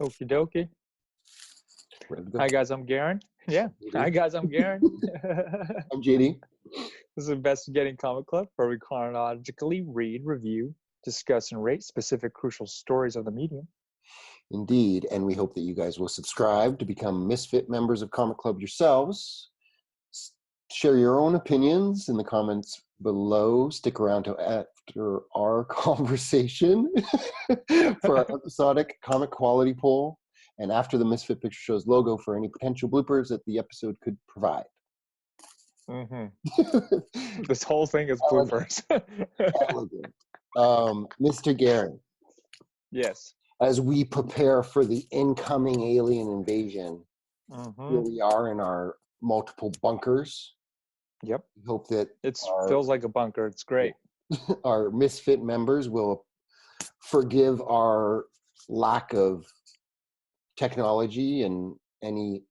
Okie dokie. Ready to go? Hi guys, I'm Garen. Yeah. Hi guys, I'm Garen. I'm JD. This is Investigating Comic Club, where we chronologically read, review, discuss, and rate specific crucial stories of the medium. Indeed, and we hope that you guys will subscribe to become Misfit members of Comic Club yourselves. Share your own opinions in the comments below. Stick around to after our conversation for our episodic comic quality poll, and after the Misfit Picture Show's logo for any potential bloopers that the episode could provide. Mm-hmm. This whole thing is bloopers. Elegant. Mr. Garen. Yes. As we prepare for the incoming alien invasion, here we are in our multiple bunkers. Yep. We hope that it feels like a bunker. It's great. Our Misfit members will forgive our lack of technology and any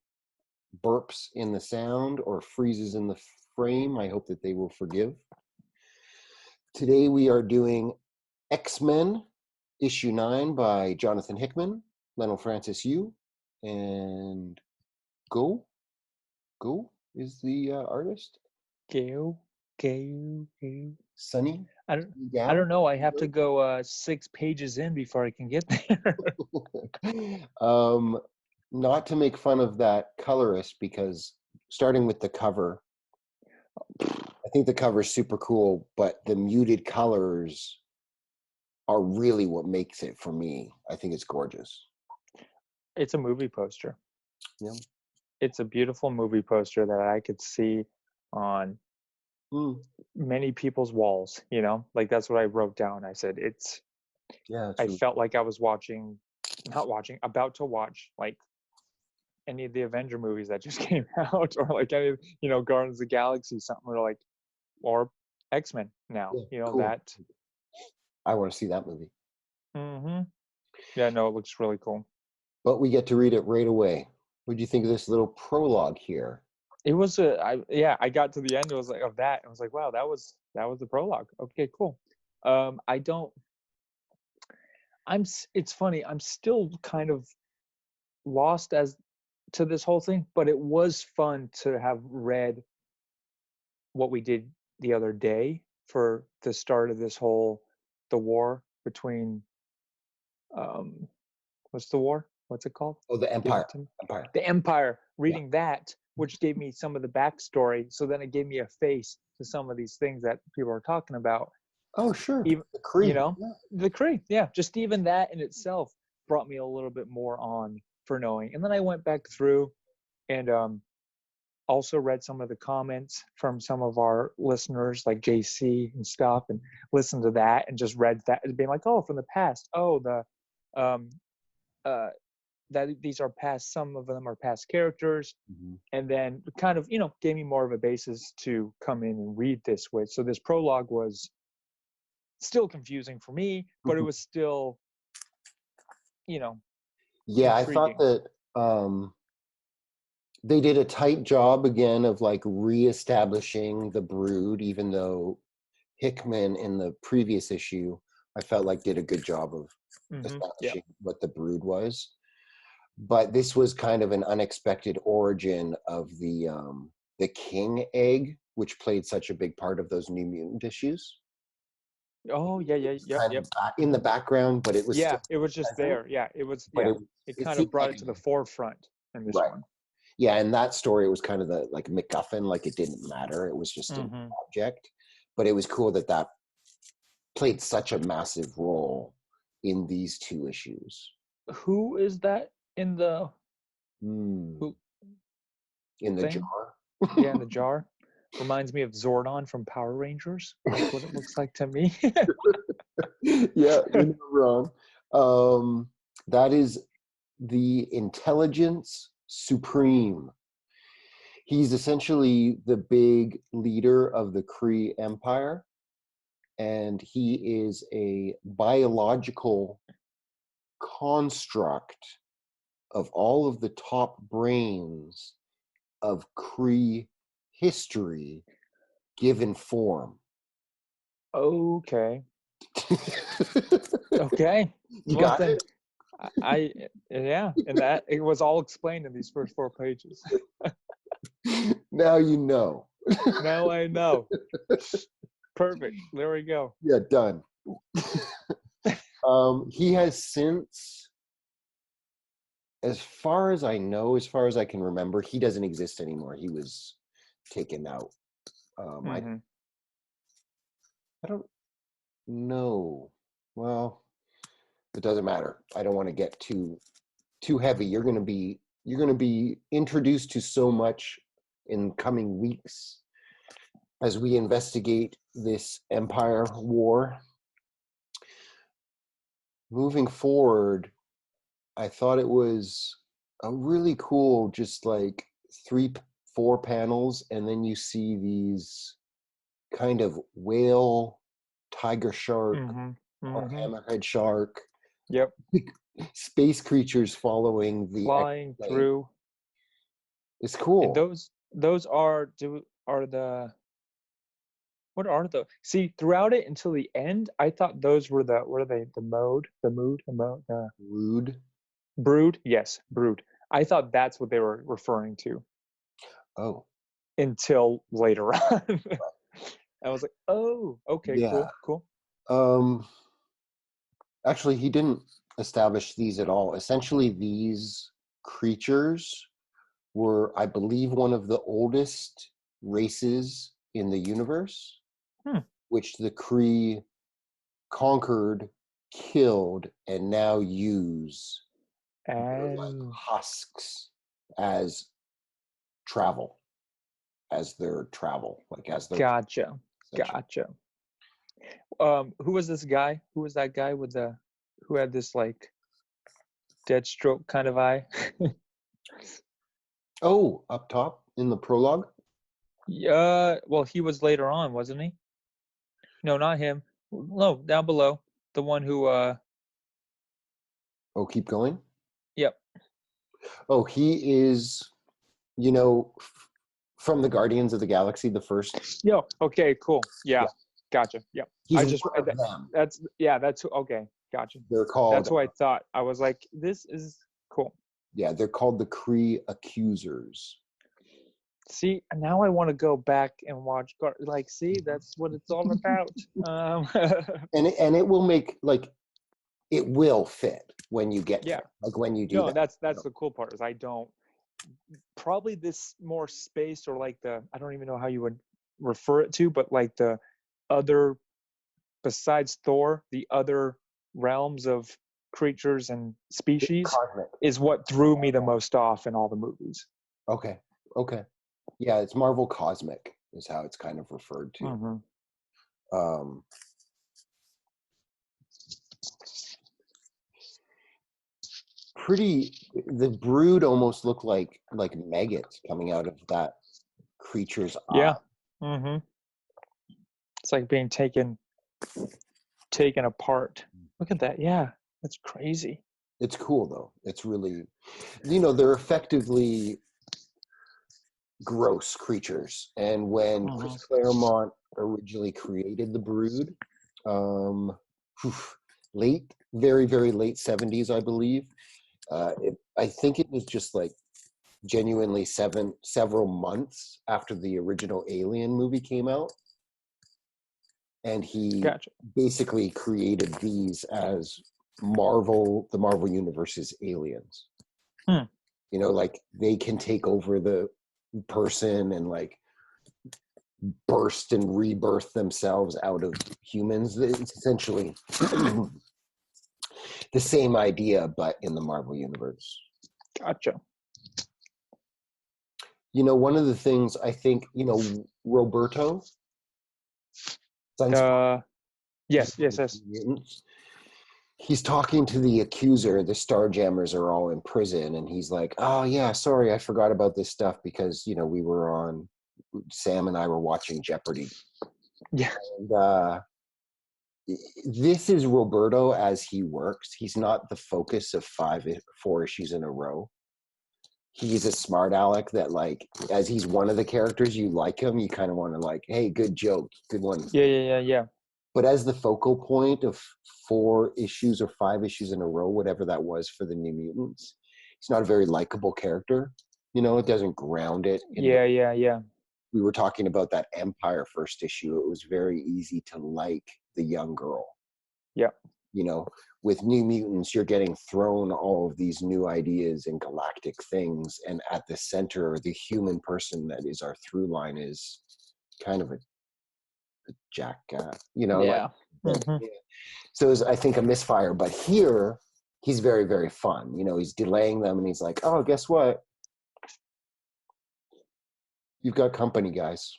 burps in the sound or freezes in the frame. I hope that they will forgive. Today we are doing X-Men issue 9 by Jonathan Hickman, Lionel Francis Yu, and Go is the artist. Go. Sunny. I don't know. I have to go 6 pages in before I can get there. Not to make fun of that colorist, because starting with the cover, I think the cover is super cool, but the muted colors are really what makes it for me. I think it's gorgeous. It's a movie poster. Yeah. It's a beautiful movie poster that I could see on many people's walls, like that's what I wrote down. I said I felt like I was about to watch like any of the Avenger movies that just came out, or like any, Guardians of the Galaxy, something, or X-Men now, cool. That. I want to see that movie. Mm-hmm. Yeah, no, it looks really cool. But we get to read it right away. What do you think of this little prologue here? It was I got to the end. It was like of that. I was like, wow, that was the prologue. Okay, cool. It's funny. I'm still kind of lost as to this whole thing, but it was fun to have read what we did the other day for the start of this the war between, what's the war? What's it called? Oh, the Empire. The Empire. Reading that, which gave me some of the backstory. So then it gave me a face to some of these things that people are talking about. Oh, sure. Even, the Kree. The Kree. Yeah. Just even that in itself brought me a little bit more on for knowing. And then I went back through and also read some of the comments from some of our listeners like JC and stuff, and listened to that and just read that and being like, oh, from the past. Oh, that these are past, some of them are past characters, and then kind of, gave me more of a basis to come in and read this with. So this prologue was still confusing for me, but it was still, Yeah, intriguing. I thought that they did a tight job again of like reestablishing the Brood, even though Hickman in the previous issue, I felt like did a good job of establishing what the Brood was. But this was kind of an unexpected origin of the King egg, which played such a big part of those New Mutant issues. Oh yeah, in the background, but it was it was just there. Yeah, it was. It kind of brought it to the forefront in this one. Yeah, and that story was kind of the like MacGuffin, like it didn't matter. It was just an object, but it was cool that played such a massive role in these 2 issues. Who is that in the in the thing? jar? Yeah, in the jar. Reminds me of Zordon from Power Rangers. That's what it looks like to me. Yeah, you're not wrong. That is the Intelligence Supreme. He's essentially the big leader of the Kree Empire, and he is a biological construct of all of the top brains of Kree history given form. Okay. Okay. You got it? Yeah, and that it was all explained in these first 4 pages. Now you know. Now I know. Perfect. There we go. Yeah, done. He has since, as far as I know, as far as I can remember, he doesn't exist anymore. He was taken out. Mm-hmm. I don't know. Well, it doesn't matter. I don't want to get too heavy. You're going to be introduced to so much in coming weeks as we investigate this Empire War. Moving forward, I thought it was a really cool, just like 4 panels, and then you see these kind of whale, tiger shark, or hammerhead shark. Yep. Space creatures following the flying through. It's cool. And those are what are those? See, throughout it until the end, I thought those were what are they? Brood? Yes, brood. I thought that's what they were referring to. Oh. Until later on. I was like, oh, okay, yeah. Cool. Actually, he didn't establish these at all. Essentially, these creatures were, I believe, one of the oldest races in the universe, which the Kree conquered, killed, and now use their, like, husks as their travel. Gotcha. Who was this guy? Who was that guy who had this like Deathstroke kind of eye? Oh, up top in the prologue? Yeah, well, he was later on, wasn't he? No, not him. No, down below. The one who Oh, keep going? Yep. Oh, he is, from the Guardians of the Galaxy, the first. Yo, okay, cool. Yeah. Gotcha. Yeah. He's one of them. That's okay. Gotcha. They're called. That's what I thought. I was like, this is cool. Yeah, they're called the Kree Accusers. See, now I want to go back and watch. See, that's what it's all about. And it will make, like, it will fit when you get there. Like when you do. No, that's the cool part is I don't. Probably this more space or like I don't even know how you would refer it to, but like the other, besides Thor, the other realms of creatures and species is what threw me the most off in all the movies. Okay. Yeah, it's Marvel Cosmic is how it's kind of referred to. The brood almost looked like maggots coming out of that creature's eye. Yeah. It's like being taken apart. Look at that. Yeah, that's crazy. It's cool though. It's really, they're effectively gross creatures. And when Chris Claremont originally created the brood, very, very late 70s, I believe, I think it was just like genuinely several months after the original Alien movie came out. And he basically created these as the Marvel Universe's aliens. Like they can take over the person and like burst and rebirth themselves out of humans. It's essentially the same idea, but in the Marvel Universe. Gotcha. One of the things I think, Roberto. Yes. He's talking to the accuser. The Starjammers are all in prison, and he's like, "Oh yeah, sorry, I forgot about this stuff because Sam and I were watching Jeopardy." Yeah. And this is Roberto as he works. He's not the focus of 4 issues in a row. He's a smart aleck that, like, as he's one of the characters, you like him, you kind of want to like, hey, good joke, good one. Yeah. but as the focal point of 4 issues or 5 issues in a row, whatever that was for the New Mutants, he's not a very likable character. You know, it doesn't ground it. Yeah. We were talking about that EMPYRE first issue. It was very easy to like the young girl. Yeah. You know, with New Mutants, you're getting thrown all of these new ideas and galactic things. And at the center, the human person that is our through line is kind of a jackass, you know? Yeah. Like, so it was, I think, a misfire. But here, he's very, very fun. You know, he's delaying them and he's like, oh, guess what? You've got company, guys.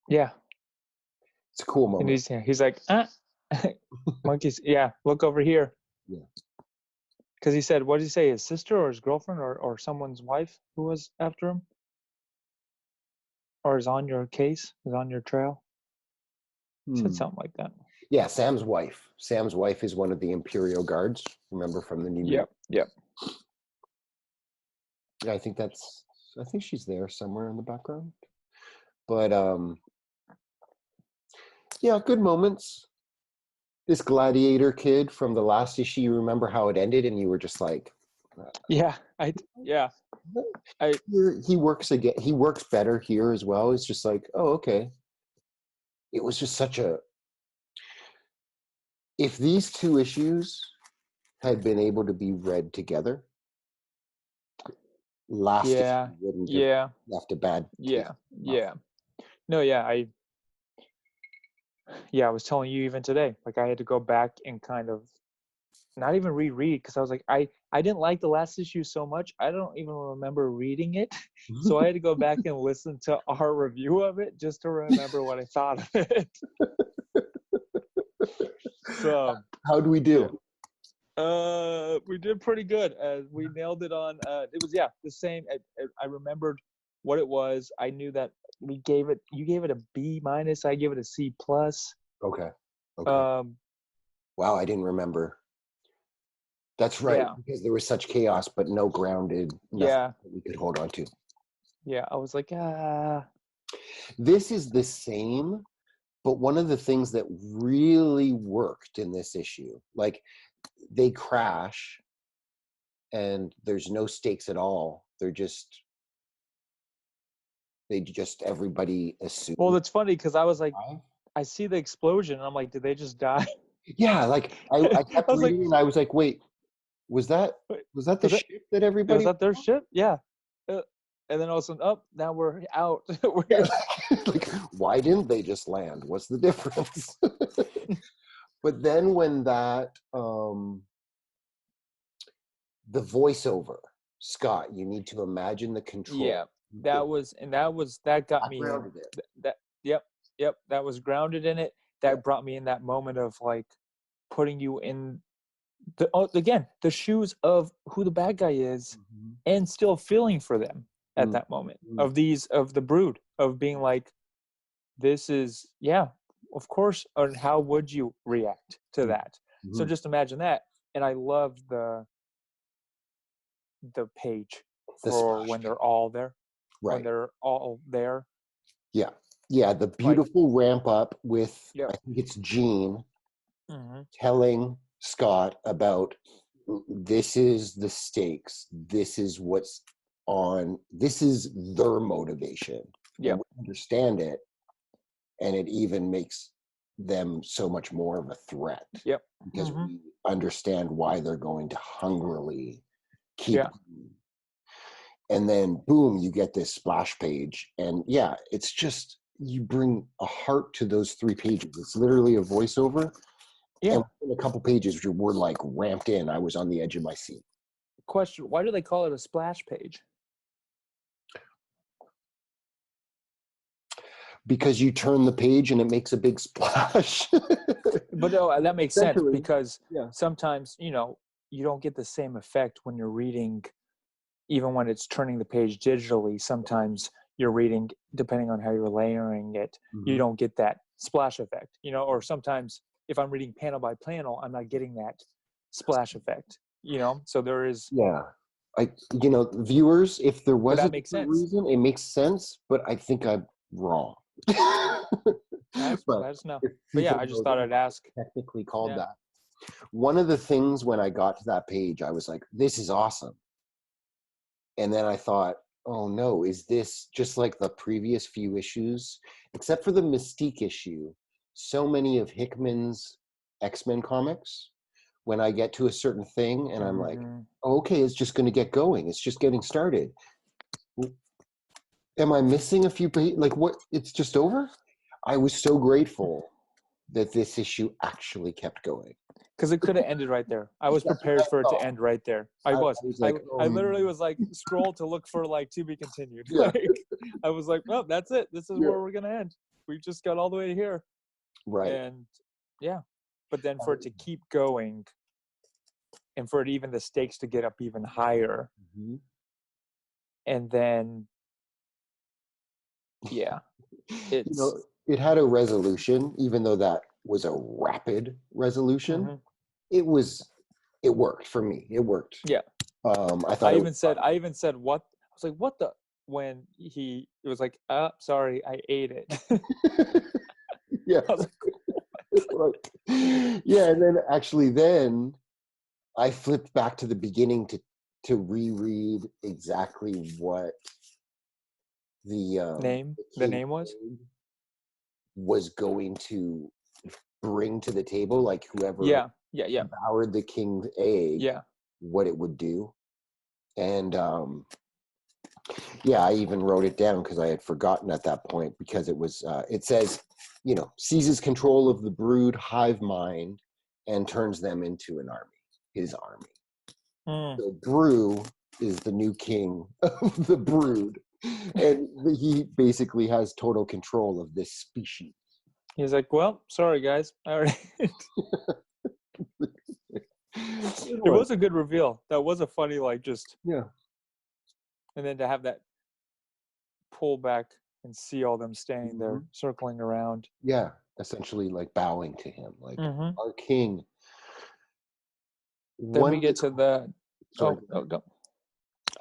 Yeah. It's a cool moment. And he's like, monkeys, yeah, look over here. Yeah. Because he said, what did he say, his sister or his girlfriend or someone's wife who was after him? Or is on your case, is on your trail? He said something like that. Yeah, Sam's wife. Sam's wife is one of the Imperial Guards, remember, from the New York. Yep. Yeah, I think she's there somewhere in the background. But yeah, good moments. This gladiator kid from the last issue, you remember how it ended and you were just like, he works again. He works better here as well. It's just like, oh, okay. It was just such a, if these 2 issues had been able to be read together, issue wouldn't have left a bad taste. No, I was telling you even today, like I had to go back and kind of not even reread because I was like, I didn't like the last issue so much. I don't even remember reading it. So I had to go back and listen to our review of it just to remember what I thought of it. So how do we do? We did pretty good. We nailed it on. It was the same. I remembered what it was. I knew that you gave it a B-. I gave it a C+. Okay. Wow, I didn't remember. That's right, because there was such chaos, but no grounded. Nothing that we could hold on to. Yeah, I was like, This is the same, but one of the things that really worked in this issue, like they crash and there's no stakes at all. Everybody assumes. Well, it's funny because I was like, I see the explosion and I'm like, did they just die? Yeah, like I kept reading and I was like, wait, was that the ship that everybody? Was that their ship? Yeah. And then all of a sudden, now we're out. Like, why didn't they just land? What's the difference? But then when that the voiceover, Scott, you need to imagine the control. Yeah, that got me. That was grounded in it. That brought me in that moment of like putting you in the shoes of who the bad guy is, and still feeling for them at that moment of the Brood, of being like, this is of course. And how would you react to that? So just imagine that. And I love the page for when they're all there, right? When they're all there. Yeah. The beautiful ramp up with I think it's Jean telling Scott about, this is the stakes. This is what's on. This is their motivation. Yeah, we understand it, and it even makes them so much more of a threat. Yep, because we understand why they're going to hungrily keep. Yeah. And then boom, you get this splash page, and it's just, you bring a heart to those 3 pages. It's literally a voiceover. Yeah. And in a couple pages, we're like ramped in. I was on the edge of my seat. Question: why do they call it a splash page? Because you turn the page and it makes a big splash. But no, that makes sense, because sometimes, you don't get the same effect when you're reading, even when it's turning the page digitally. Sometimes you're reading, depending on how you're layering it, you don't get that splash effect, or sometimes if I'm reading panel by panel, I'm not getting that splash effect, so there is. Yeah. Viewers, if there was a reason, it makes sense, but I think I'm wrong. Let but us know. if But yeah, people I just know thought that I'd ask. it's technically called Yeah. that. One of the things when I got to that page, I was like, this is awesome. And then I thought, oh no, is this just like the previous few issues? Except for the Mystique issue, so many of Hickman's X-Men comics, when I get to a certain thing and I'm like, oh, okay, it's just going to get going. It's just getting started. Am I missing a few pages? Like what? It's just over? I was so grateful that this issue actually kept going. Because it could have ended right there. I was prepared for it to end right there. I was like, I literally was like, scroll to look for like to be continued. Yeah. Like, I was like, well, that's it. This is where we're gonna end. We just got all the way here. Right. And yeah, but then for it to keep going, and for it even the stakes to get up even higher, and then it's it had a resolution, even though that was a rapid resolution. It worked for me. It worked. Yeah. I even said what I was like, what the, when it was like, sorry, I ate it. Yeah. I was like, yeah, and then I flipped back to the beginning to reread exactly what the name was going to bring to the table, like whoever devoured the king's egg, what it would do. And I even wrote it down because I had forgotten at that point, because it was it says, seizes control of the brood hive mind and turns them into an army, his army. So Brew is the new king of the brood, and he basically has total control of this species. He's like, well, sorry guys, I already it was a good reveal. That was a funny, like, just and then to have that pull back and see all them standing there circling around, essentially like bowing to him, like our king. Then we get to the go.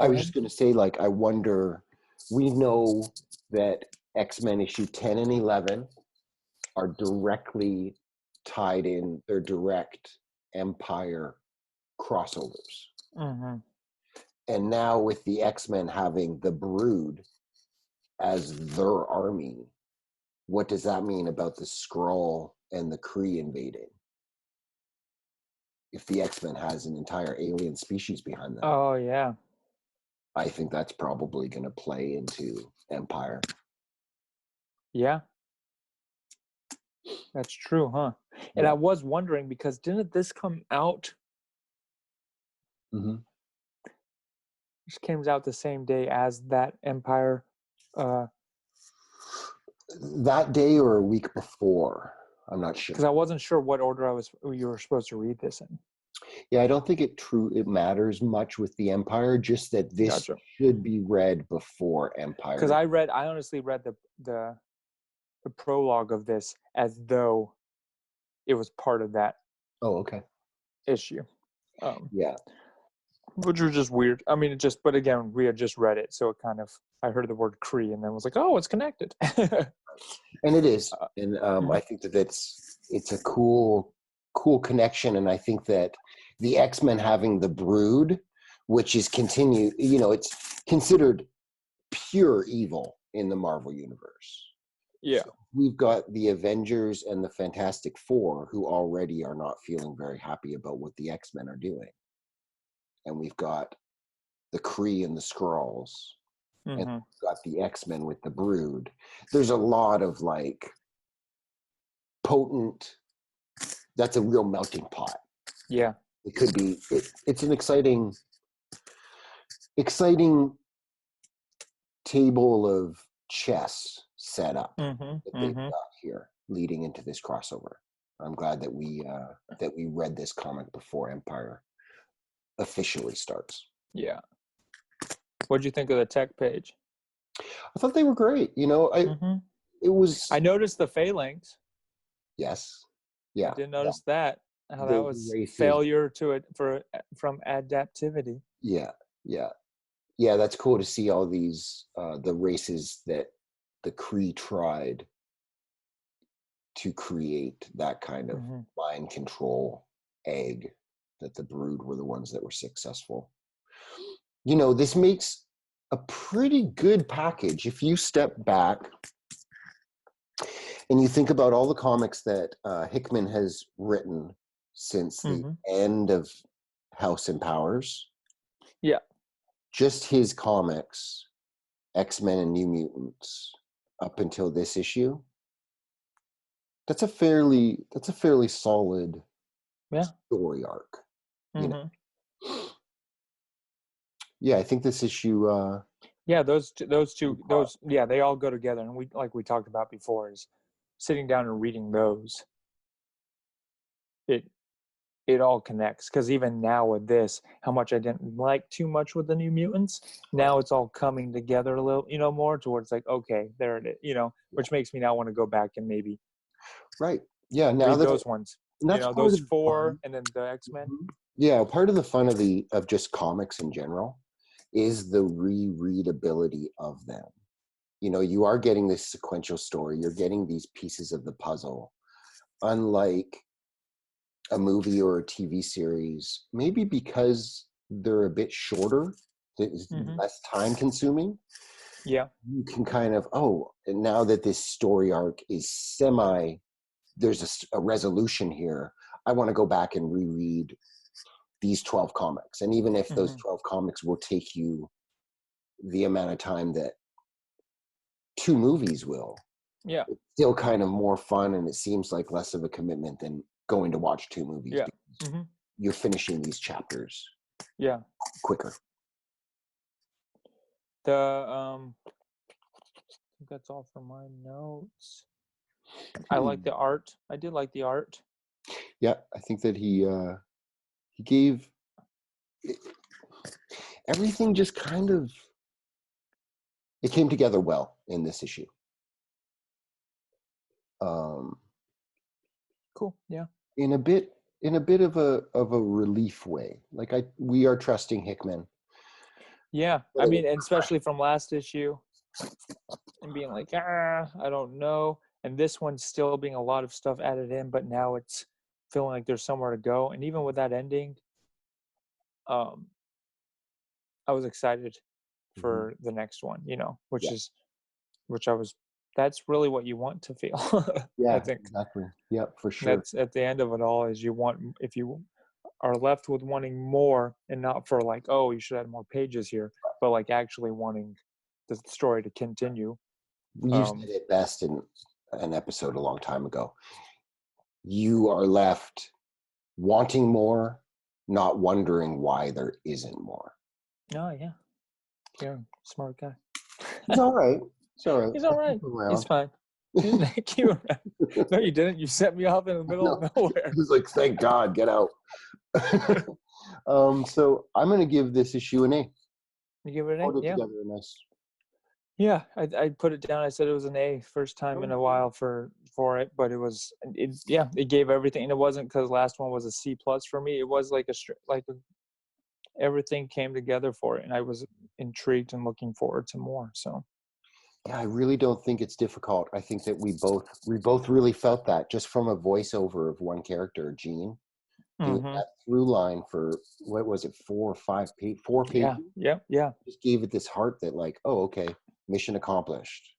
I was just going to say, like, I wonder, we know that X-Men issue 10 and 11 are directly tied in, they're direct Empire crossovers. And now with the X-Men having the Brood as their army, what does that mean about the Skrull and the Kree invading? If the X-Men has an entire alien species behind them. Oh, yeah. I think that's probably going to play into Empyre. Yeah. That's true, huh? And I was wondering, because didn't this come out? This came out the same day as that Empyre. That day or a week before, I'm not sure. Because I wasn't sure what order you were supposed to read this in. Yeah, I don't think it matters much with the Empyre, just that this should be read before Empyre. Because I honestly read the prologue of this as though it was part of that. Oh, okay. Issue. Yeah. Which was just weird. I mean, but again, we had just read it, so it kind of, I heard the word Kree and then was like, oh, it's connected. And it is. And I think that it's a cool connection. And I think that the X-Men having the Brood, which is it's considered pure evil in the Marvel universe. Yeah. So we've got the Avengers and the Fantastic Four, who already are not feeling very happy about what the X-Men are doing. And we've got the Kree and the Skrulls. And we've got the X-Men with the Brood. There's a lot of like potent, that's a real melting pot. Yeah. It could be, it's an exciting table of chess set up that they've got here leading into this crossover. I'm glad that we read this comic before Empyre officially starts. Yeah. What did you think of the tech page? I thought they were great. It was. I noticed the phalanx. Yes. Yeah. I did notice that. How that was failure from adaptivity. Yeah. Yeah. Yeah. That's cool to see all these the races that the Kree tried to create that kind of mind control egg, that the Brood were the ones that were successful. You know, this makes a pretty good package if you step back and you think about all the comics that Hickman has written since the end of House Empires. Yeah. Just his comics, X-Men and New Mutants, up until this issue. That's a fairly solid story arc. You know? Yeah, I think this issue those two they all go together, and we talked about before, is sitting down and reading those, it all connects, because even now with this, how much I didn't like too much with the New Mutants, now it's all coming together a little, more towards like, okay, there it is, which makes me now want to go back and maybe now read those ones, those four, and then the X-Men. Yeah, part of the fun of just comics in general is the rereadability of them. You are getting this sequential story, you're getting these pieces of the puzzle, unlike a movie or a TV series, maybe because they're a bit shorter, less time consuming. Yeah. You can kind of, and now that this story arc is there's a resolution here, I want to go back and reread these 12 comics. And even if those 12 comics will take you the amount of time that 2 movies will, it's still kind of more fun, and it seems like less of a commitment than going to watch 2 movies. Yeah. You're finishing these chapters quicker. I think that's all for my notes. I like the art. I did like the art. Yeah, I think that he gave everything, just kind of, it came together well in this issue. Cool. Yeah. In a bit of a relief way. Like we are trusting Hickman. Yeah, I mean, and especially from last issue, and being like, I don't know, and this one's still being a lot of stuff added in, but now it's feeling like there's somewhere to go. And even with that ending, I was excited for the next one, that's really what you want to feel. Yeah, I think. Exactly. Yeah, for sure. That's at the end of it all, is if you are left with wanting more, and not for like, you should add more pages here, but like actually wanting the story to continue. You said it best in an episode a long time ago. You are left wanting more, not wondering why there isn't more. Oh, yeah. You're a smart guy. He's all right. It's all right. He's all right. He's fine. Thank you. No, you didn't. You set me off in the middle of nowhere. He was like, thank God, get out. So I'm going to give this issue an A. You give it an A? Yeah. Together nice. Yeah, I put it down. I said it was an A, first time in a while for it, but it gave everything. And it wasn't because last one was a C+ for me. It was everything came together for it, and I was intrigued and looking forward to more. So. Yeah, I really don't think it's difficult. I think that we both really felt that, just from a voiceover of one character, Jean, doing that through line for, what was it, 4 or 5 pages? 4 pages. Yeah. Just gave it this heart that, like, okay, mission accomplished.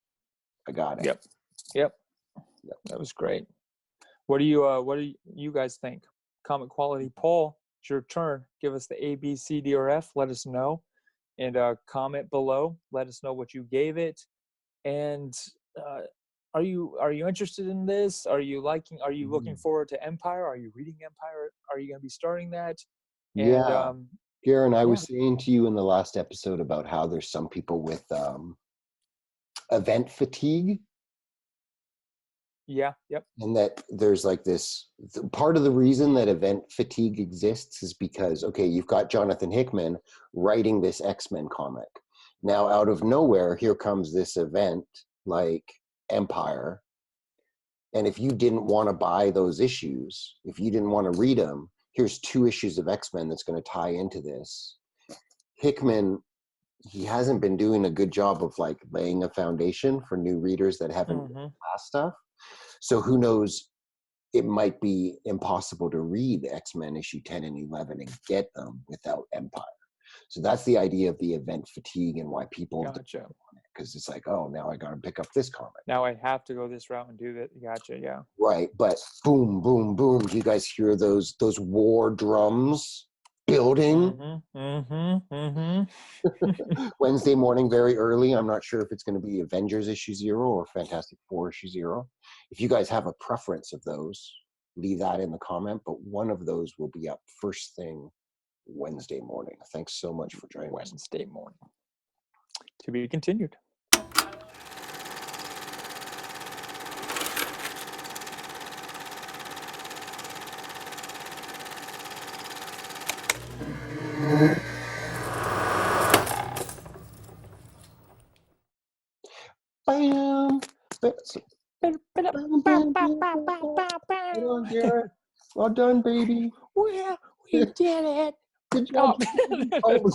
I got it. Yep. That was great. What do you guys think? Comic quality poll. It's your turn. Give us the A, B, C, D, or F. Let us know, and comment below. Let us know what you gave it. And are you interested in this? Are you looking forward to Empire? Are you reading Empire? Are you going to be starting that? And, Garen, I was saying to you in the last episode about how there's some people with event fatigue. Yeah. Yep. And that there's like this part of the reason that event fatigue exists is because, okay, you've got Jonathan Hickman writing this X-Men comic. Now, out of nowhere, here comes this event like Empire. And if you didn't want to buy those issues, if you didn't want to read them, here's 2 issues of X-Men that's going to tie into this. Hickman, he hasn't been doing a good job of like laying a foundation for new readers that haven't read past stuff. So who knows, it might be impossible to read X-Men issue 10 and 11 and get them without Empire. So that's the idea of the event fatigue and why people Gotcha. because it's like, oh, now I got to pick up this comic. Now I have to go this route and do that. Gotcha. Yeah. Right, but boom, boom, boom. Do you guys hear those war drums building? Wednesday morning, very early. I'm not sure if it's going to be Avengers issue 0 or Fantastic Four issue 0. If you guys have a preference of those, leave that in the comment. But one of those will be up first thing Wednesday morning. Thanks so much for joining us. Wednesday morning. To be continued. Bam! Well done, Garrett. Well done, baby. Well, we did it. Good job. Oh.